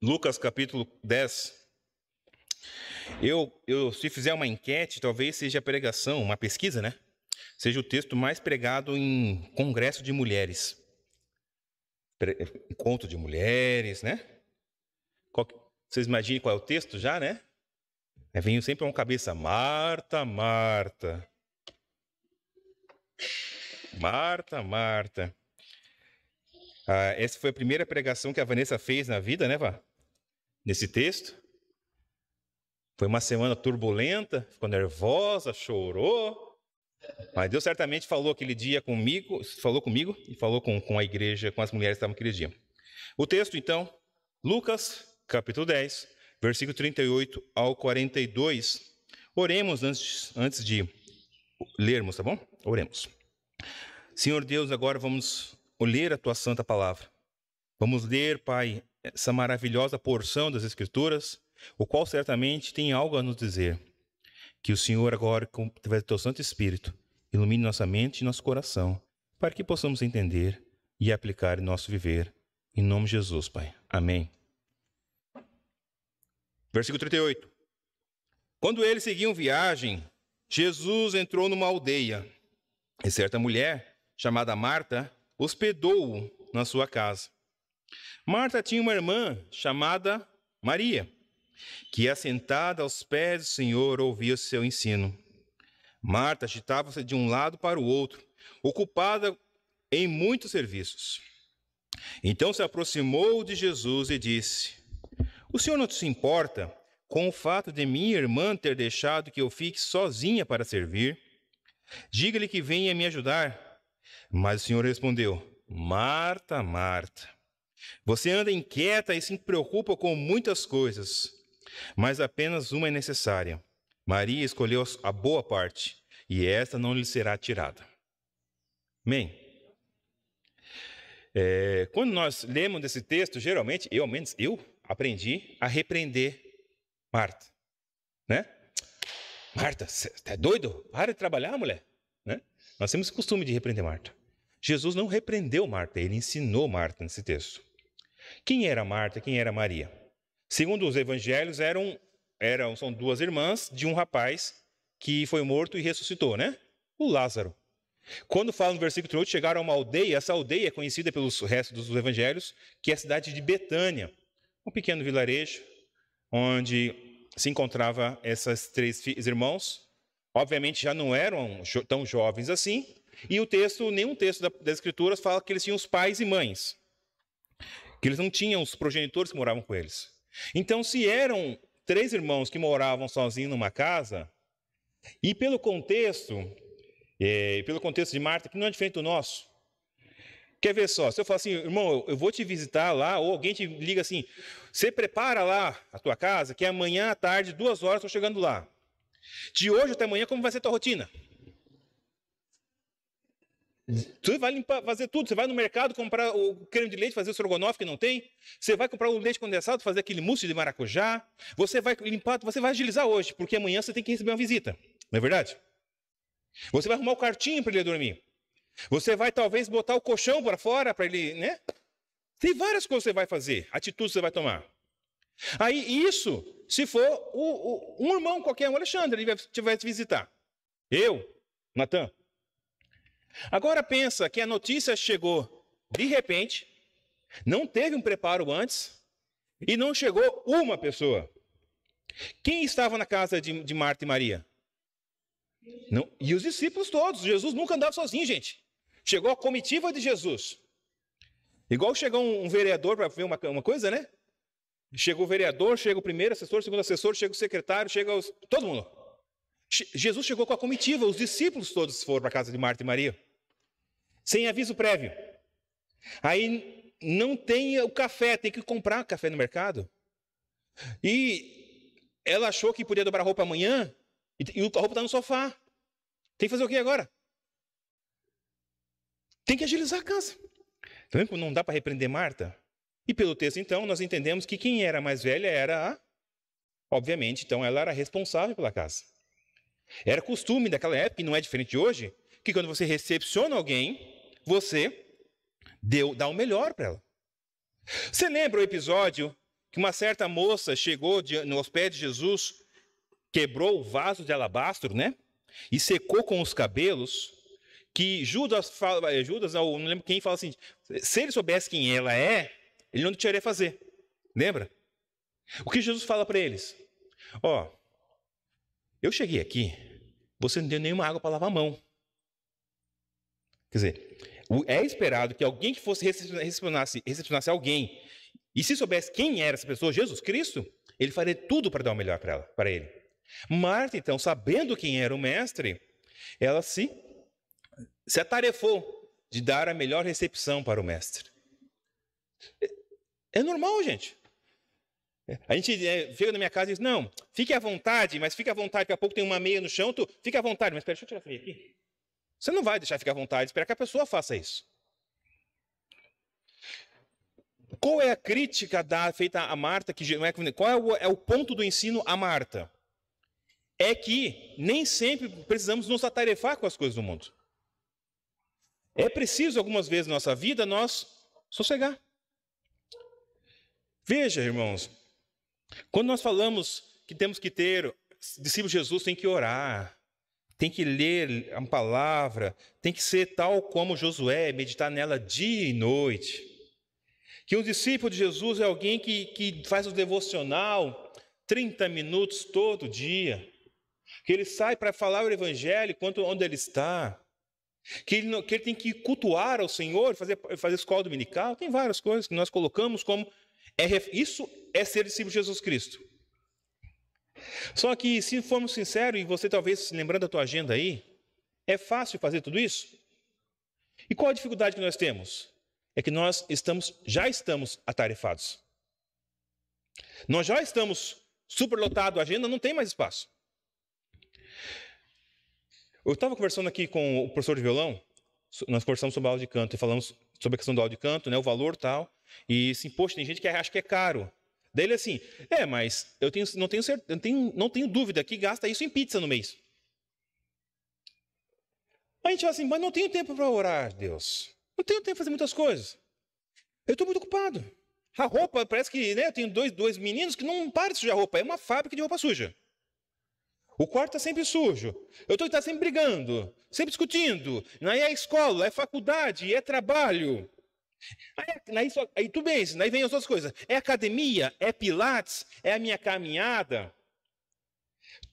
Lucas capítulo 10. Se fizer uma enquete, talvez seja a pregação, uma pesquisa, né? Seja o texto mais pregado em congresso de mulheres. Encontro de mulheres, né? Vocês imaginem qual é o texto já, né? Vem sempre uma cabeça, Marta, Marta. Marta, Marta. Essa foi a primeira pregação que a Vanessa fez na vida, né, Vá? Nesse texto. Foi uma semana turbulenta, ficou nervosa, chorou. Mas Deus certamente falou aquele dia comigo e falou com a igreja, com as mulheres que estavam aquele dia. O texto, então, Lucas, capítulo 10, versículo 38 ao 42. Oremos antes de lermos, tá bom? Oremos. Senhor Deus, agora vamos ler a Tua santa palavra. Vamos ler, Pai, essa maravilhosa porção das Escrituras, o qual certamente tem algo a nos dizer. Que o Senhor agora, através do Teu Santo Espírito, ilumine nossa mente e nosso coração, para que possamos entender e aplicar em nosso viver. Em nome de Jesus, Pai. Amém. Versículo 38. Quando eles seguiam viagem, Jesus entrou numa aldeia, e certa mulher, chamada Marta, hospedou-o na sua casa. Marta tinha uma irmã chamada Maria, que, assentada aos pés do Senhor, ouvia o seu ensino. Marta agitava-se de um lado para o outro, ocupada em muitos serviços. Então se aproximou de Jesus e disse: O Senhor não se importa com o fato de minha irmã ter deixado que eu fique sozinha para servir? Diga-lhe que venha me ajudar. Mas o Senhor respondeu: Marta, Marta, você anda inquieta e se preocupa com muitas coisas, mas apenas uma é necessária. Maria escolheu a boa parte, e esta não lhe será tirada. Amém? Quando nós lemos desse texto, geralmente, eu aprendi a repreender Marta, né? Marta, você é doido? Para de trabalhar, mulher. Né? Nós temos o costume de repreender Marta. Jesus não repreendeu Marta, ele ensinou Marta nesse texto. Quem era Marta, quem era Maria? Segundo os evangelhos, são duas irmãs de um rapaz que foi morto e ressuscitou, né? O Lázaro. Quando fala no versículo 38, chegaram a uma aldeia, essa aldeia é conhecida pelos restos dos evangelhos, que é a cidade de Betânia, um pequeno vilarejo, onde se encontrava esses três irmãos. Obviamente já não eram tão jovens assim, e nenhum texto das Escrituras fala que eles tinham os pais e mães, que eles não tinham os progenitores que moravam com eles. Então, se eram três irmãos que moravam sozinhos numa casa, e pelo contexto de Marta, que não é diferente do nosso. Quer ver só, se eu falar assim, irmão, eu vou te visitar lá, ou alguém te liga assim, você prepara lá a tua casa, que amanhã à tarde, 2 horas, estou chegando lá. De hoje até amanhã, como vai ser a tua rotina? Você vai fazer tudo, você vai no mercado comprar o creme de leite, fazer o estrogonofe que não tem, você vai comprar o leite condensado, fazer aquele mousse de maracujá, você vai limpar, você vai agilizar hoje, porque amanhã você tem que receber uma visita, não é verdade? Você vai arrumar o quartinho para ele dormir. Você vai talvez botar o colchão para fora para ele, né? Tem várias coisas que você vai fazer, atitudes que você vai tomar. Aí isso, se for um irmão qualquer, um Alexandre, ele vai te visitar. Eu, Natan. Agora pensa que a notícia chegou de repente, não teve um preparo antes e não chegou uma pessoa. Quem estava na casa de Marta e Maria? Não, e os discípulos todos. Jesus nunca andava sozinho, gente. Chegou a comitiva de Jesus. Igual chegou um vereador para ver uma coisa, né? Chega o vereador, chega o primeiro assessor, o segundo assessor, chega o secretário, todo mundo. Jesus chegou com a comitiva, os discípulos todos foram para a casa de Marta e Maria. Sem aviso prévio. Aí não tem o café, tem que comprar café no mercado. E ela achou que podia dobrar a roupa amanhã, e a roupa está no sofá. Tem que fazer o que agora? Tem que agilizar a casa. Tá vendo como não dá para repreender Marta? E pelo texto, então, nós entendemos que quem era mais velha era obviamente, então, ela era responsável pela casa. Era costume daquela época, e não é diferente de hoje, que quando você recepciona alguém, você dá o melhor para ela. Você lembra o episódio que uma certa moça chegou aos pés de Jesus, quebrou o vaso de alabastro, né? E secou com os cabelos, que Judas, não lembro quem, fala assim, se ele soubesse quem ela é, ele não deixaria fazer. Lembra? O que Jesus fala para eles? Ó, eu cheguei aqui, você não deu nenhuma água para lavar a mão. Quer dizer, é esperado que alguém que fosse recepcionasse alguém, e se soubesse quem era essa pessoa, Jesus Cristo, ele faria tudo para dar o melhor para ele. Marta, então, sabendo quem era o mestre, ela se atarefou de dar a melhor recepção para o mestre. É normal, gente. A gente chega na minha casa e diz, não, fique à vontade, mas fique à vontade, daqui a pouco tem uma meia no chão, fique à vontade, mas espera, deixa eu tirar a meia aqui. Você não vai deixar ficar à vontade, esperar que a pessoa faça isso. Qual é a crítica feita a Marta? Qual é o ponto do ensino a Marta? É que nem sempre precisamos nos atarefar com as coisas do mundo. É preciso, algumas vezes na nossa vida, nós sossegar. Veja, irmãos, quando nós falamos que temos que ter, discípulos de Jesus tem que orar, tem que ler a palavra, tem que ser tal como Josué, meditar nela dia e noite. Que um discípulo de Jesus é alguém que faz o devocional 30 minutos todo dia. Que ele sai para falar o evangelho onde ele está. Que ele tem que cultuar ao Senhor, fazer escola dominical. Tem várias coisas que nós colocamos como... Isso é ser discípulo de Jesus Cristo. Só que, se formos sinceros, e você talvez lembrando da tua agenda aí, é fácil fazer tudo isso? E qual a dificuldade que nós temos? É que nós já estamos atarefados. Nós já estamos superlotados, a agenda não tem mais espaço. Eu estava conversando aqui com o professor de violão, nós conversamos sobre a aula de canto, e falamos sobre a questão da aula de canto, né, o valor e tal, e assim, poxa, tem gente que acha que é caro. Daí ele assim, mas eu não tenho dúvida que gasta isso em pizza no mês. A gente fala assim, mas não tenho tempo para orar, Deus. Não tenho tempo para fazer muitas coisas. Eu estou muito ocupado. A roupa, parece que, né, eu tenho dois meninos que não param de sujar roupa. É uma fábrica de roupa suja. O quarto está sempre sujo. Eu estou sempre brigando, sempre discutindo. Aí é escola, é faculdade, é trabalho. Aí tudo bem, aí vem as outras coisas. É academia, é pilates, é a minha caminhada.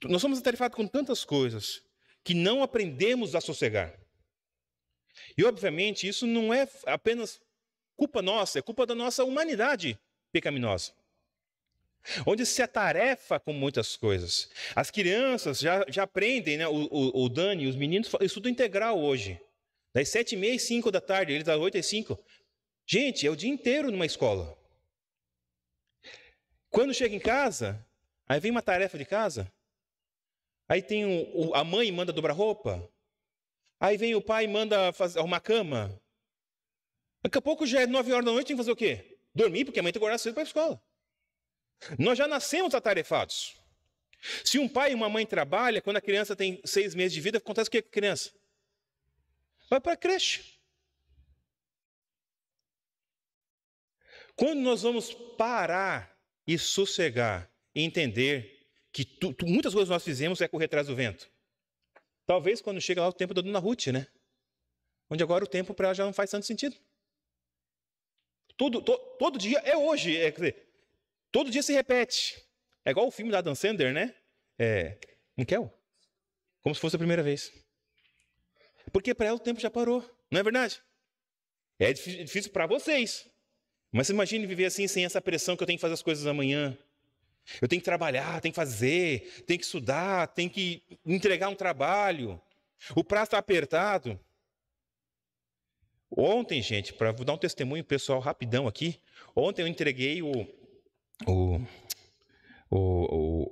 Nós somos atarefados com tantas coisas que não aprendemos a sossegar. E, obviamente, isso não é apenas culpa nossa, é culpa da nossa humanidade pecaminosa. Onde se atarefa com muitas coisas. As crianças já aprendem, né? O Dani, os meninos estudam integral hoje. Das 7h30 às 5 da tarde, eles das 8 às 5. Gente, é o dia inteiro numa escola. Quando chega em casa, aí vem uma tarefa de casa. Aí tem a mãe manda dobrar roupa. Aí vem o pai e manda arrumar a cama. Daqui a pouco já é 9 horas da noite, tem que fazer o quê? Dormir, porque a mãe tem que acordar cedo para ir para a escola. Nós já nascemos atarefados. Se um pai e uma mãe trabalham, quando a criança tem 6 meses de vida, acontece o que com a criança? Vai para a creche. Quando nós vamos parar e sossegar e entender que muitas coisas nós fizemos é correr atrás do vento. Talvez quando chega lá o tempo da Dona Ruth, né? Onde agora o tempo para ela já não faz tanto sentido. Todo dia é hoje. Quer dizer, todo dia se repete. É igual o filme da Adam Sandler, né? Não quer? Como se fosse a primeira vez. Porque para ela o tempo já parou. Não é verdade? É difícil para vocês. Mas você imagine viver assim, sem essa pressão que eu tenho que fazer as coisas amanhã. Eu tenho que trabalhar, tenho que fazer, tenho que estudar, tenho que entregar um trabalho. O prazo está apertado. Ontem, gente, para dar um testemunho pessoal rapidão aqui, ontem eu entreguei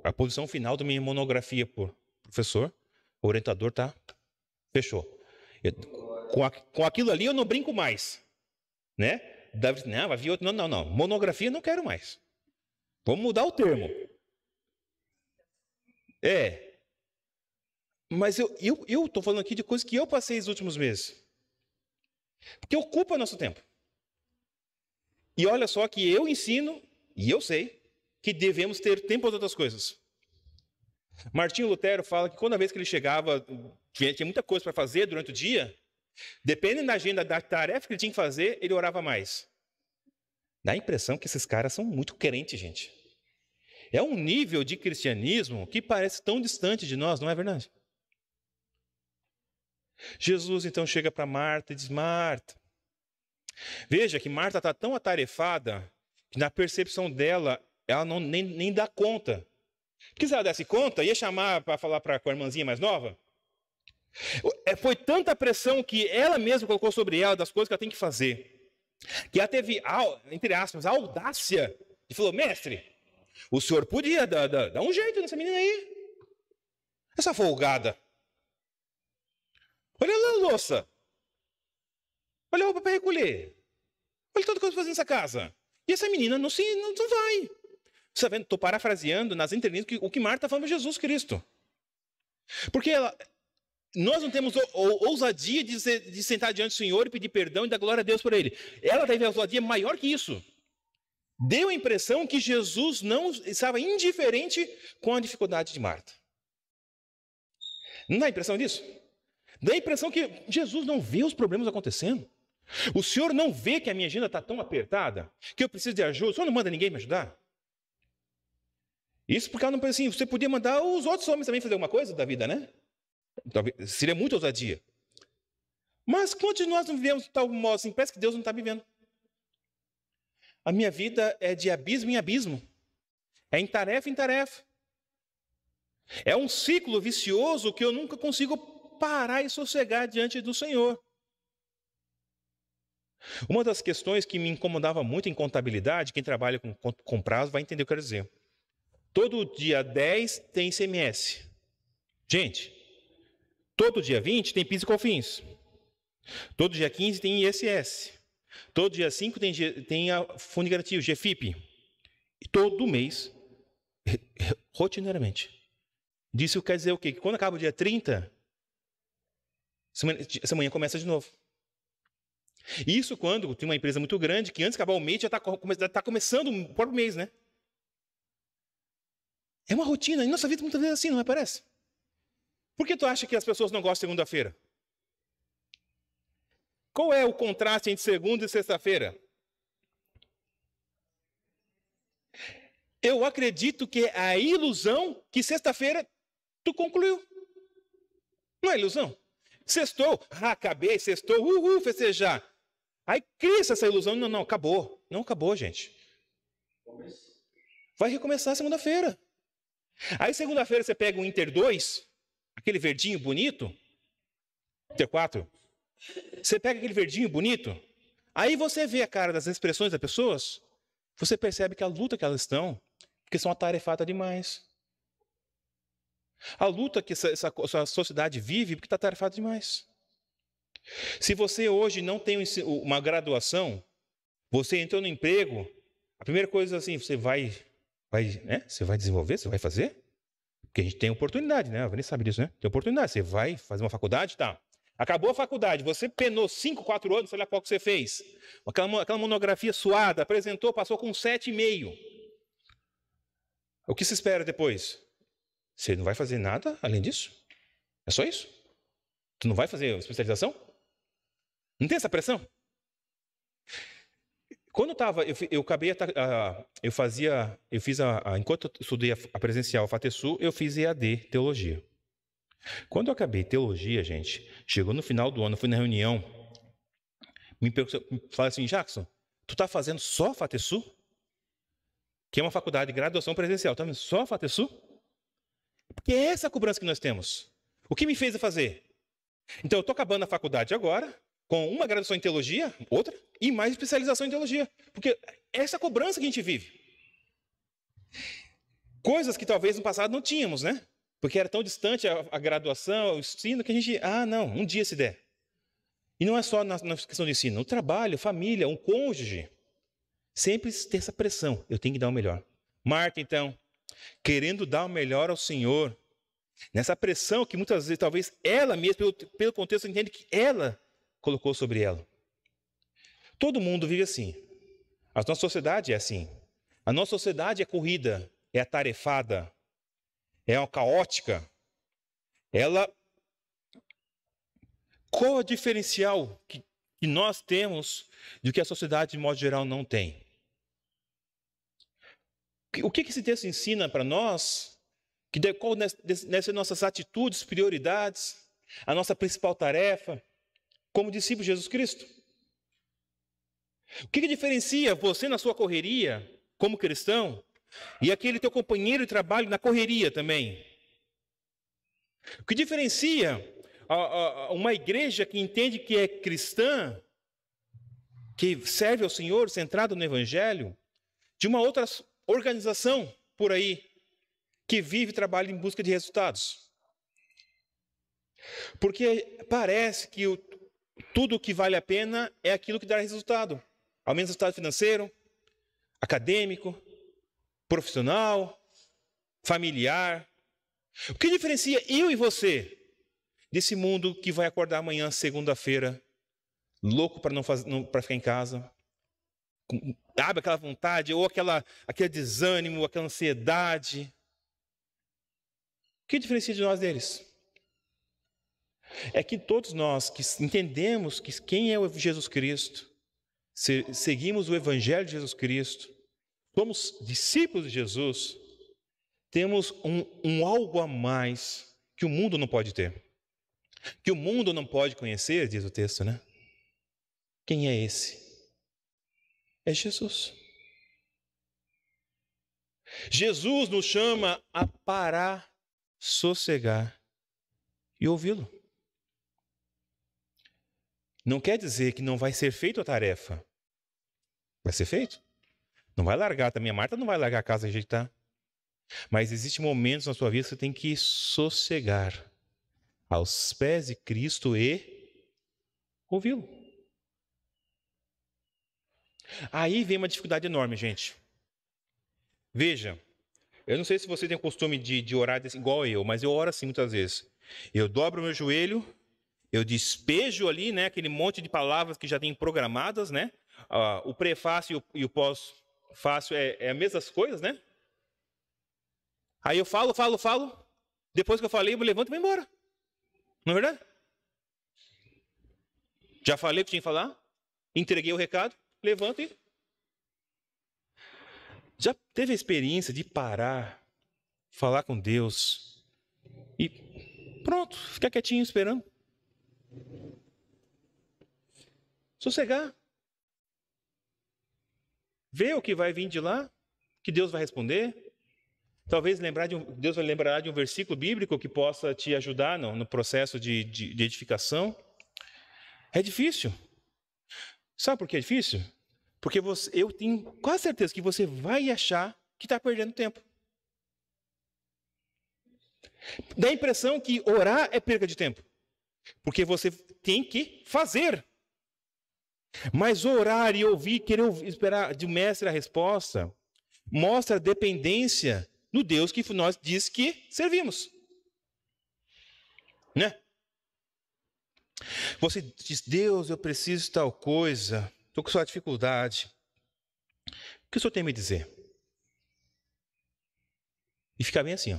a posição final da minha monografia por professor, o orientador tá, fechou. Com aquilo ali eu não brinco mais, né? Não, vai vir outro, não, monografia não quero mais. Vamos mudar o termo. Mas eu estou falando aqui de coisas que eu passei nos últimos meses. Porque ocupa nosso tempo. E olha só que eu ensino, e eu sei, que devemos ter tempo para outras coisas. Martinho Lutero fala que quando a vez que ele chegava, tinha muita coisa para fazer durante o dia, dependendo da agenda, da tarefa que ele tinha que fazer, ele orava mais. Dá a impressão que esses caras são muito crentes, gente. É um nível de cristianismo que parece tão distante de nós, não é verdade? Jesus então chega para Marta e diz: Marta, veja que Marta está tão atarefada que na percepção dela, ela nem dá conta. Porque se ela desse conta, ia chamar para falar com a irmãzinha mais nova. Foi tanta pressão que ela mesma colocou sobre ela das coisas que ela tem que fazer, que ela teve, entre aspas, a audácia e falou: mestre, o senhor podia dar um jeito nessa menina aí. Essa folgada. Olha lá a louça. Olha a roupa para recolher. Olha toda coisa fazendo nessa casa. E essa menina não vai. Você está vendo? Estou parafraseando nas entrelinhas o que Marta está falando para Jesus Cristo. Porque nós não temos ousadia de sentar diante do Senhor e pedir perdão e dar glória a Deus por Ele. Ela teve a ousadia maior que isso. Deu a impressão que Jesus não estava indiferente com a dificuldade de Marta. Não dá a impressão disso? Dá a impressão que Jesus não vê os problemas acontecendo. O Senhor não vê que a minha agenda está tão apertada, que eu preciso de ajuda. O Senhor não manda ninguém me ajudar? Isso porque ela não pensa assim, você podia mandar os outros homens também fazer alguma coisa da vida, né? Talvez, seria muita ousadia. Mas quando nós não vivemos de tal modo assim, parece que Deus não está vivendo. A minha vida é de abismo em abismo. É em tarefa em tarefa. É um ciclo vicioso que eu nunca consigo parar e sossegar diante do Senhor. Uma das questões que me incomodava muito em contabilidade, quem trabalha com prazo vai entender o que eu quero dizer. Todo dia 10 tem ICMS. Gente, todo dia 20 tem PIS e COFINS. Todo dia 15 tem ISS. Todo dia 5 tem a Fundo de Garantia, o GFIP. E todo mês, rotineiramente. Isso quer dizer o quê? Que quando acaba o dia 30, essa manhã começa de novo. Isso quando tem uma empresa muito grande, que antes de acabar o mês já está começando o próprio mês, né? É uma rotina. E nossa vida muitas vezes é assim, não é? Parece. Por que tu acha que as pessoas não gostam de segunda-feira? Qual é o contraste entre segunda e sexta-feira? Eu acredito que é a ilusão que sexta-feira tu concluiu. Não é ilusão? Sextou, acabei, sextou, festejar. Aí cria essa ilusão, não, acabou. Não acabou, gente. Vai recomeçar segunda-feira. Aí segunda-feira você pega o Inter 2, aquele verdinho bonito, Inter 4, você pega aquele verdinho bonito, aí você vê a cara das expressões das pessoas, você percebe que a luta que elas estão, porque são atarefadas demais. A luta que essa sociedade vive porque está atarefada demais. Se você hoje não tem uma graduação, você entrou no emprego, a primeira coisa assim, você vai desenvolver, você vai fazer? Porque a gente tem oportunidade, né? A Vanessa sabe disso, né? Tem oportunidade, você vai fazer uma faculdade, tá? Acabou a faculdade, você penou 5, 4 anos, sei lá qual que você fez. Aquela monografia suada, apresentou, passou com 7,5. O que se espera depois? Você não vai fazer nada além disso? É só isso? Tu não vai fazer especialização? Não tem essa pressão? Quando enquanto eu estudei a presencial FATESU, eu fiz EAD, Teologia. Quando eu acabei Teologia, gente, chegou no final do ano, fui na reunião, me falaram assim, Jackson, tu tá fazendo só FATESU? Que é uma faculdade de graduação presencial, tá vendo? Só FATESU? Porque é essa a cobrança que nós temos. O que me fez a fazer? Então, eu estou acabando a faculdade agora, com uma graduação em teologia, outra, e mais especialização em teologia. Porque é essa cobrança que a gente vive. Coisas que talvez no passado não tínhamos, né? Porque era tão distante a graduação, o ensino, que a gente, não, um dia se der. E não é só na questão do ensino, o trabalho, família, um cônjuge. Sempre tem essa pressão, eu tenho que dar o melhor. Marta, então, querendo dar o melhor ao Senhor, nessa pressão que muitas vezes, talvez ela mesma, pelo contexto, entende que ela colocou sobre ela. Todo mundo vive assim. A nossa sociedade é assim. A nossa sociedade é corrida, é atarefada, é uma caótica. Qual é o diferencial que nós temos do que a sociedade, de modo geral, não tem? O que esse texto ensina para nós? Qual devem ser nossas atitudes, prioridades, a nossa principal tarefa como discípulo de Jesus Cristo? O que diferencia você na sua correria, como cristão, e aquele teu companheiro de trabalho na correria também? O que diferencia uma igreja que entende que é cristã, que serve ao Senhor, centrado no Evangelho, de uma outra organização por aí, que vive e trabalha em busca de resultados? Porque parece que tudo o que vale a pena é aquilo que dá resultado. Ao menos resultado financeiro, acadêmico, profissional, familiar. O que diferencia eu e você desse mundo que vai acordar amanhã, segunda-feira, louco para ficar em casa, abre aquela vontade, ou aquele desânimo, aquela ansiedade? O que diferencia de nós deles? É que todos nós que entendemos que quem é Jesus Cristo, seguimos o Evangelho de Jesus Cristo, somos discípulos de Jesus, temos um algo a mais que o mundo não pode ter, que o mundo não pode conhecer, diz o texto, né? Quem é esse? É Jesus. Jesus nos chama a parar, sossegar e ouvi-lo. Não quer dizer que não vai ser feita a tarefa. Vai ser feito. Não vai largar também. A Marta não vai largar a casa e ajeitar. Mas existem momentos na sua vida que você tem que sossegar aos pés de Cristo e ouvi-lo. Aí vem uma dificuldade enorme, gente. Veja, eu não sei se você tem o costume de orar igual eu, mas eu oro assim muitas vezes. Eu dobro o meu joelho, eu despejo ali, né, aquele monte de palavras que já tem programadas, né? O prefácio e o pós-fácio é as mesmas coisas, né? Aí eu falo. Depois que eu falei, eu me levanto e vou embora. Não é verdade? Já falei o que tinha que falar, entreguei o recado, levanto e... Já teve a experiência de parar, falar com Deus e pronto, ficar quietinho esperando? Sossegar. Ver o que vai vir de lá, que Deus vai responder. Talvez Deus vai lembrar de um versículo bíblico que possa te ajudar no processo de edificação. É difícil. Sabe por que é difícil? Porque eu tenho quase certeza que você vai achar que está perdendo tempo. Dá a impressão que orar é perda de tempo. Porque você tem que fazer. Mas orar e ouvir, querer esperar de um mestre a resposta, mostra a dependência no Deus que nós diz que servimos. Né? Você diz, Deus, eu preciso de tal coisa, estou com sua dificuldade. O que o Senhor tem a me dizer? E ficar bem assim, ó.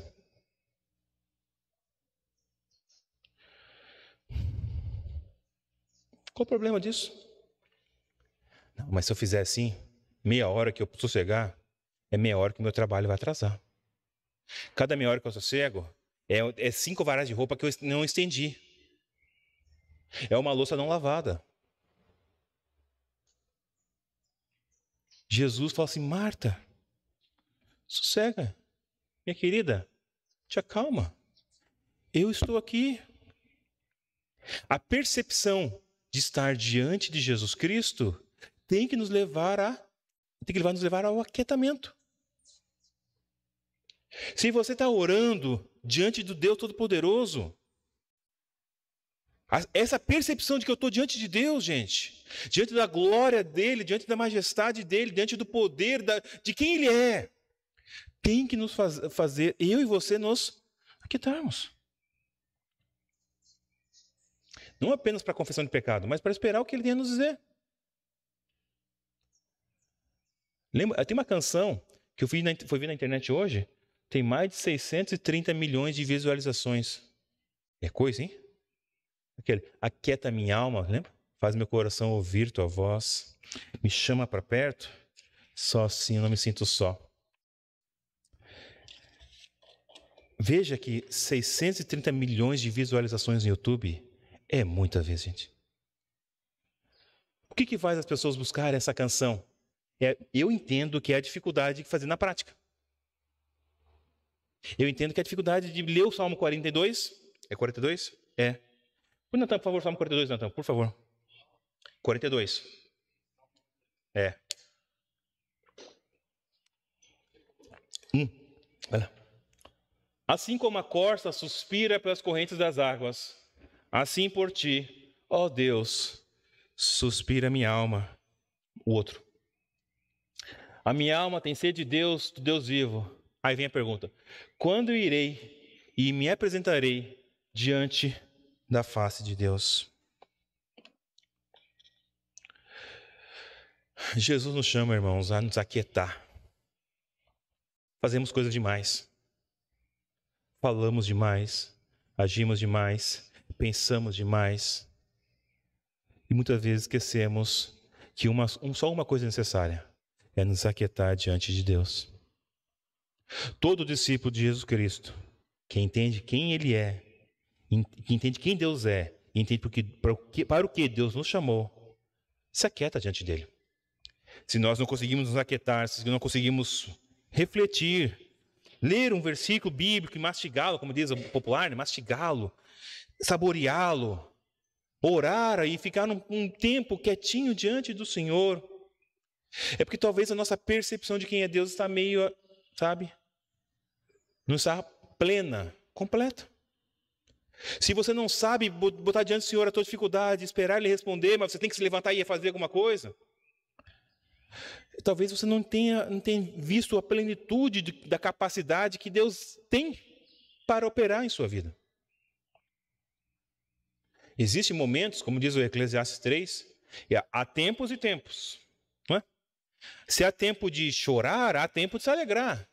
Qual o problema disso? Não, mas se eu fizer assim, meia hora que eu sossegar, é meia hora que o meu trabalho vai atrasar. Cada meia hora que eu sossego, é 5 varas de roupa que eu não estendi. É uma louça não lavada. Jesus fala assim, Marta, sossega, minha querida, te acalma. Eu estou aqui. A percepção de estar diante de Jesus Cristo tem que nos levar ao aquietamento. Se você está orando diante do Deus Todo-Poderoso, essa percepção de que eu estou diante de Deus, gente, diante da glória dEle, diante da majestade dEle, diante do poder de quem Ele é, tem que nos fazer, eu e você, nos aquietarmos. Não apenas para a confissão de pecado, mas para esperar o que Ele tem a nos dizer. Lembra, tem uma canção que eu fui ver na internet hoje, tem mais de 630 milhões de visualizações. É coisa, hein? Aquele, aquieta minha alma, lembra? Faz meu coração ouvir tua voz. Me chama para perto. Só assim eu não me sinto só. Veja que 630 milhões de visualizações no YouTube é muita vez, gente. O que faz as pessoas buscarem essa canção? Eu entendo que é a dificuldade de fazer na prática. Eu entendo que é a dificuldade de ler o Salmo 42. É 42? É. Põe, Natan, por favor, Salmo 42, Natan, por favor. 42. É. Olha. Assim como a corça suspira pelas correntes das águas, assim por ti, ó Deus, suspira minha alma. O outro. A minha alma tem sede de Deus, do Deus vivo. Aí vem a pergunta: quando irei e me apresentarei diante da face de Deus? Jesus nos chama, irmãos, a nos aquietar. Fazemos coisas demais. Falamos demais. Agimos demais. Pensamos demais. E muitas vezes esquecemos que só uma coisa é necessária: é nos aquietar diante de Deus. Todo discípulo de Jesus Cristo, que entende quem Ele é, que entende quem Deus é, e entende para o que Deus nos chamou, se aquieta diante dEle. Se nós não conseguimos nos aquietar, se não conseguimos refletir, ler um versículo bíblico e mastigá-lo, como diz o popular, né? Mastigá-lo, saboreá-lo, orar e ficar um tempo quietinho diante do Senhor, é porque talvez a nossa percepção de quem é Deus está meio, sabe, não está plena, completa. Se você não sabe botar diante do Senhor a tua dificuldade, esperar Ele responder, mas você tem que se levantar e fazer alguma coisa, talvez você não tenha visto a plenitude da capacidade que Deus tem para operar em sua vida. Existem momentos, como diz o Eclesiastes 3, há tempos e tempos. Não é? Se há tempo de chorar, há tempo de se alegrar.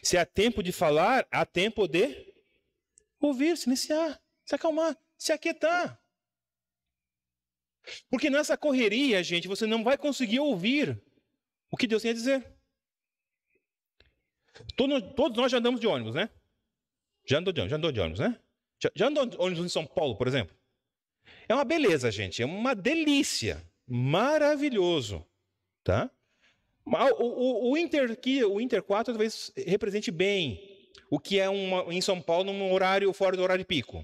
Se há tempo de falar, há tempo de ouvir, silenciar, se acalmar, se aquietar. Porque nessa correria, gente, você não vai conseguir ouvir o que Deus tem a dizer. Todos nós já andamos de ônibus, né? Já andou de ônibus, né? Já andou de ônibus em São Paulo, por exemplo? É uma beleza, gente. É uma delícia. Maravilhoso. Tá? O Inter 4 talvez represente bem o que é em São Paulo num horário fora do horário pico.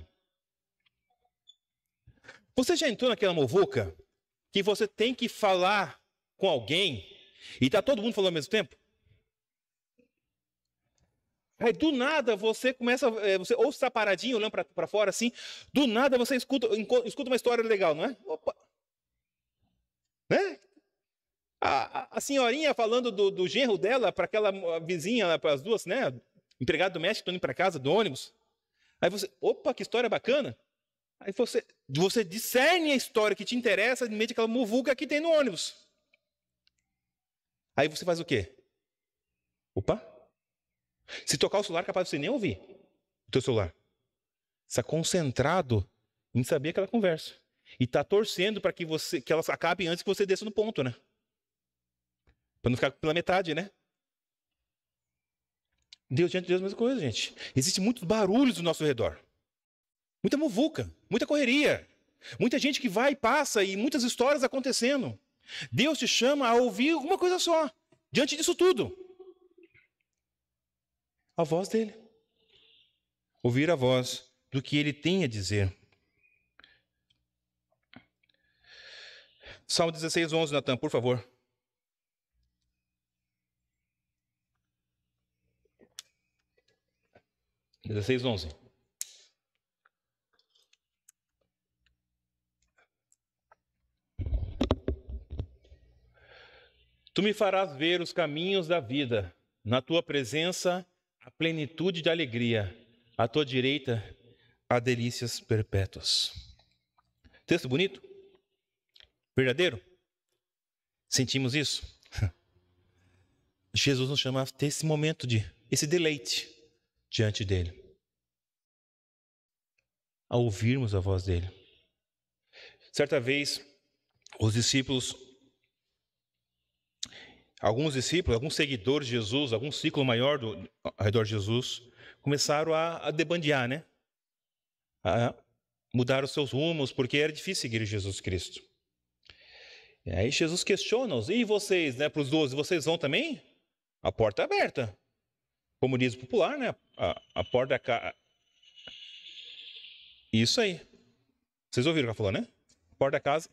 Você já entrou naquela muvuca que você tem que falar com alguém e está todo mundo falando ao mesmo tempo? Aí do nada você começa, você ou está paradinho olhando para fora assim, do nada você escuta uma história legal, não é? Opa! Né? A senhorinha falando do genro dela para aquela vizinha, para as duas, né? Empregado doméstico que estão indo para casa do ônibus. Aí você, opa, que história bacana. Aí você discerne a história que te interessa no meio daquela muvuca que tem no ônibus. Aí você faz o quê? Opa! Se tocar o celular, é capaz de você nem ouvir o teu celular. Está concentrado em saber aquela conversa. E está torcendo para que ela acabe antes que você desça no ponto, né? Para não ficar pela metade, né? Deus diante de Deus é a mesma coisa, gente. Existem muitos barulhos ao nosso redor. Muita muvuca, muita correria. Muita gente que vai e passa e muitas histórias acontecendo. Deus te chama a ouvir uma coisa só. Diante disso tudo. A voz dele. Ouvir a voz do que ele tem a dizer. Salmo 16, 11, Natan, por favor. (16:11). 11. Tu me farás ver os caminhos da vida. Na tua presença, a plenitude de alegria. À tua direita, há delícias perpétuas. Texto bonito? Verdadeiro? Sentimos isso? Jesus nos chama a ter esse momento esse deleite diante dele. A ouvirmos a voz dele. Certa vez, os discípulos, alguns seguidores de Jesus, algum ciclo maior ao redor de Jesus, começaram a debandear, né? A mudar os seus rumos, porque era difícil seguir Jesus Cristo. E aí Jesus questiona-os, e vocês, né, para os 12, vocês vão também? A porta é aberta. Como diz o popular, né? A porta é... Isso aí. Vocês ouviram o que ela falou, né? Porta da casa.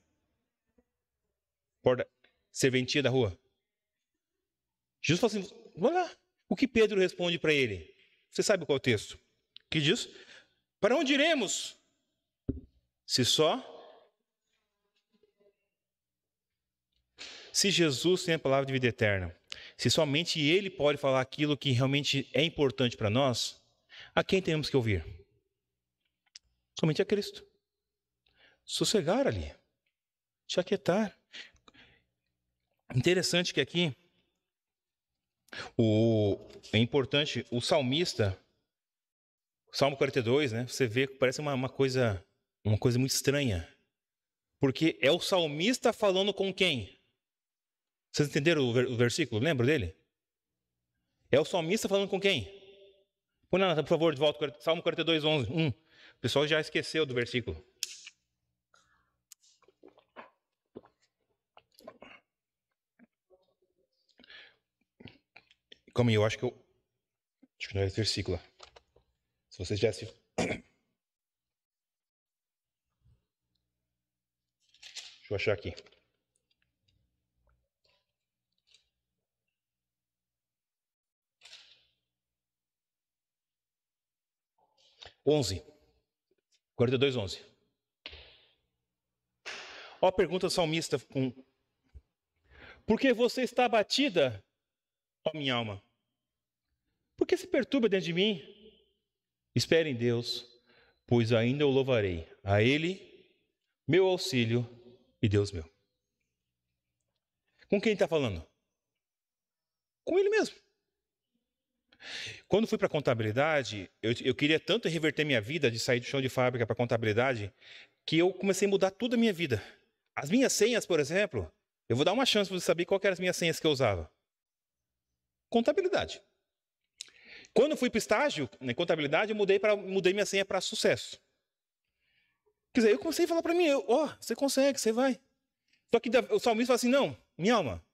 Porta... Serventia da rua. Jesus fala assim, olha lá. O que Pedro responde para ele? Você sabe qual é o texto? Que diz? Para onde iremos? Se Jesus tem a palavra de vida eterna, se somente Ele pode falar aquilo que realmente é importante para nós, a quem temos que ouvir? Somente a Cristo. Sossegar ali. Se aquietar. Interessante que aqui, é importante, o salmista, Salmo 42, né? Você vê que parece uma coisa muito estranha. Porque é o salmista falando com quem? Vocês entenderam o versículo? Lembra dele? É o salmista falando com quem? Põe lá, por favor, de volta, Salmo 42, 11. O pessoal já esqueceu do versículo. Como eu acho que não é esse versículo. Se vocês já se... Deixa eu achar aqui. Onze. 42, 11. Ó a pergunta do salmista. Por que você está abatida, ó minha alma? Por que se perturba dentro de mim? Espere em Deus, pois ainda o louvarei. A Ele, meu auxílio e Deus meu. Com quem está falando? Com Ele mesmo. Quando fui para a contabilidade, eu queria tanto reverter minha vida, de sair do chão de fábrica para a contabilidade, que eu comecei a mudar toda a minha vida. As minhas senhas, por exemplo, eu vou dar uma chance para você saber qual eram as minhas senhas que eu usava. Contabilidade. Quando eu fui para o estágio, na contabilidade, eu mudei minha senha para sucesso. Quer dizer, eu comecei a falar para mim, você consegue, você vai. Só que o salmista fala assim, não, minha alma.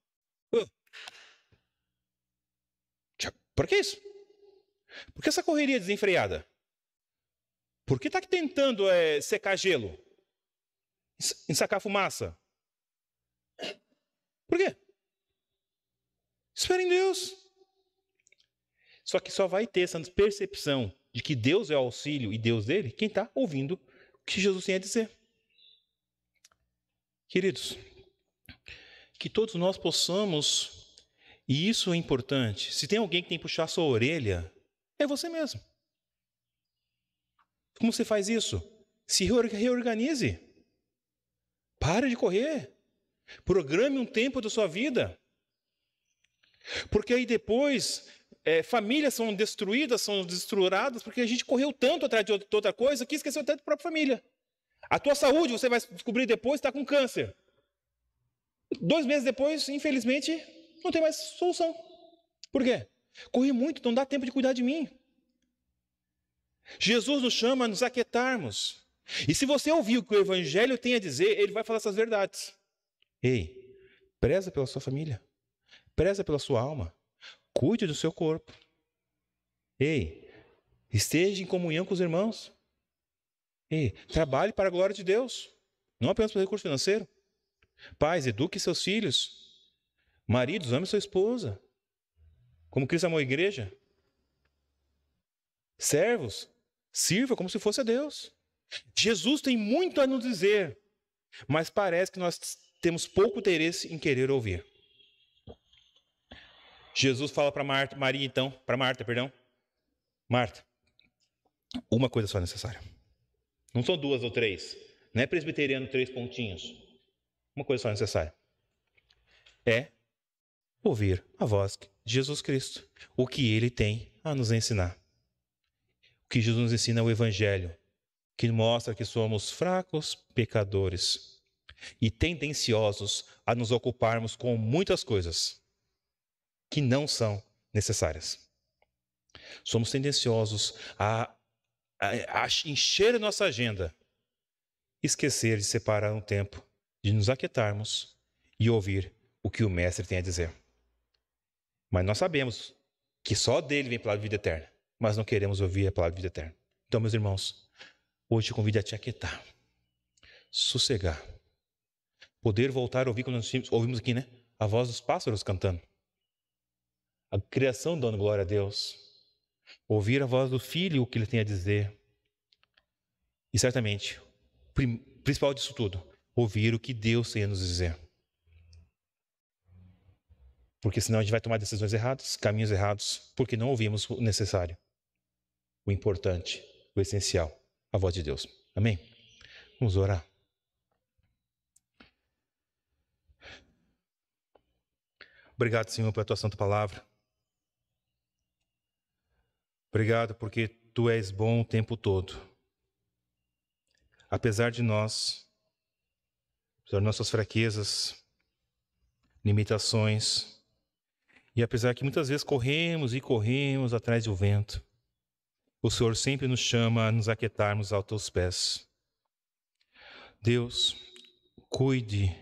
Por que isso? Por que essa correria desenfreada? Por que está tentando secar gelo? Ensacar fumaça? Por quê? Espera em Deus. Só que só vai ter essa percepção de que Deus é o auxílio e Deus dele quem está ouvindo o que Jesus tem a dizer. Queridos, que todos nós possamos, e isso é importante, se tem alguém que tem que puxar a sua orelha, é você mesmo. Como você faz isso? Se reorganize. Pare de correr. Programe um tempo da sua vida. Porque aí depois, famílias são destruídas, são destruradas, porque a gente correu tanto atrás de outra coisa que esqueceu até da própria família. A tua saúde, você vai descobrir depois, está com câncer. 2 meses depois, infelizmente, não tem mais solução. Por quê? Corri muito, não dá tempo de cuidar de mim. Jesus nos chama a nos aquietarmos. E se você ouvir o que o Evangelho tem a dizer, ele vai falar essas verdades. Ei, preza pela sua família. Preza pela sua alma. Cuide do seu corpo. Ei, esteja em comunhão com os irmãos. Ei, trabalhe para a glória de Deus. Não apenas para o recurso financeiro. Pais, eduque seus filhos. Maridos, ame sua esposa. Como Cristo amou a igreja. Servos, sirva como se fosse a Deus. Jesus tem muito a nos dizer, mas parece que nós temos pouco interesse em querer ouvir. Jesus fala para Marta, Marta, uma coisa só é necessária. Não são 2 ou 3. Não é presbiteriano 3 pontinhos. Uma coisa só é necessária. É ouvir a voz de Jesus Cristo, o que ele tem a nos ensinar. O que Jesus nos ensina é o Evangelho, que mostra que somos fracos pecadores e tendenciosos a nos ocuparmos com muitas coisas que não são necessárias. Somos tendenciosos a encher a nossa agenda, esquecer de separar um tempo de nos aquietarmos e ouvir o que o Mestre tem a dizer. Mas nós sabemos que só dele vem a palavra de vida eterna, mas não queremos ouvir a palavra de vida eterna. Então, meus irmãos, hoje te convido a te aquietar, sossegar, poder voltar a ouvir, quando nós ouvimos aqui, né? A voz dos pássaros cantando. A criação dando glória a Deus. Ouvir a voz do Filho, o que ele tem a dizer. E certamente, principal disso tudo, ouvir o que Deus tem a nos dizer. Porque senão a gente vai tomar decisões erradas, caminhos errados, porque não ouvimos o necessário, o importante, o essencial, a voz de Deus. Amém? Vamos orar. Obrigado, Senhor, pela tua santa palavra. Obrigado porque tu és bom o tempo todo. Apesar de nós, apesar de nossas fraquezas, limitações, e apesar que muitas vezes corremos e corremos atrás do vento, o Senhor sempre nos chama a nos aquietarmos aos teus pés. Deus, cuide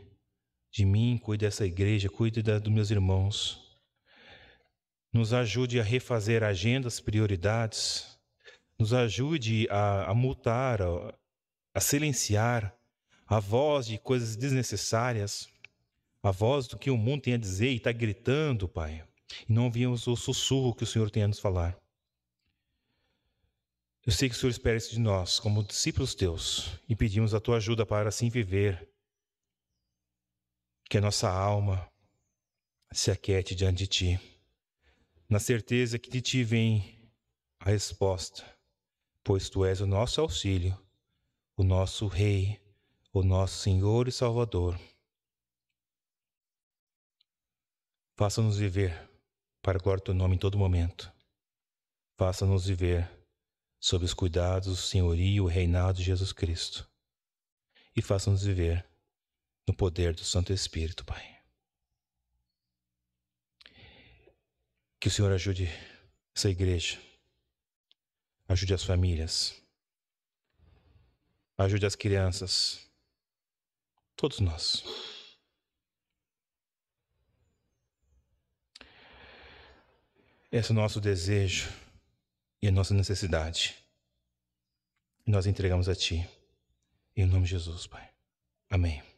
de mim, cuide dessa igreja, cuide dos meus irmãos. Nos ajude a refazer agendas, prioridades. Nos ajude a mutar, a silenciar a voz de coisas desnecessárias, a voz do que o mundo tem a dizer e está gritando, Pai. E não ouvimos o sussurro que o Senhor tem a nos falar. Eu sei que o Senhor espera isso de nós, como discípulos teus, e pedimos a tua ajuda para assim viver. Que a nossa alma se aquiete diante de ti, na certeza que de ti vem a resposta, pois tu és o nosso auxílio, o nosso Rei, o nosso Senhor e Salvador. Faça-nos viver para a glória do teu nome em todo momento. Faça-nos viver sob os cuidados do senhorio e o reinado de Jesus Cristo. E faça-nos viver no poder do Santo Espírito, Pai. Que o Senhor ajude essa igreja, ajude as famílias, ajude as crianças, todos nós. Esse é o nosso desejo e a nossa necessidade. E nós entregamos a Ti, em nome de Jesus, Pai. Amém.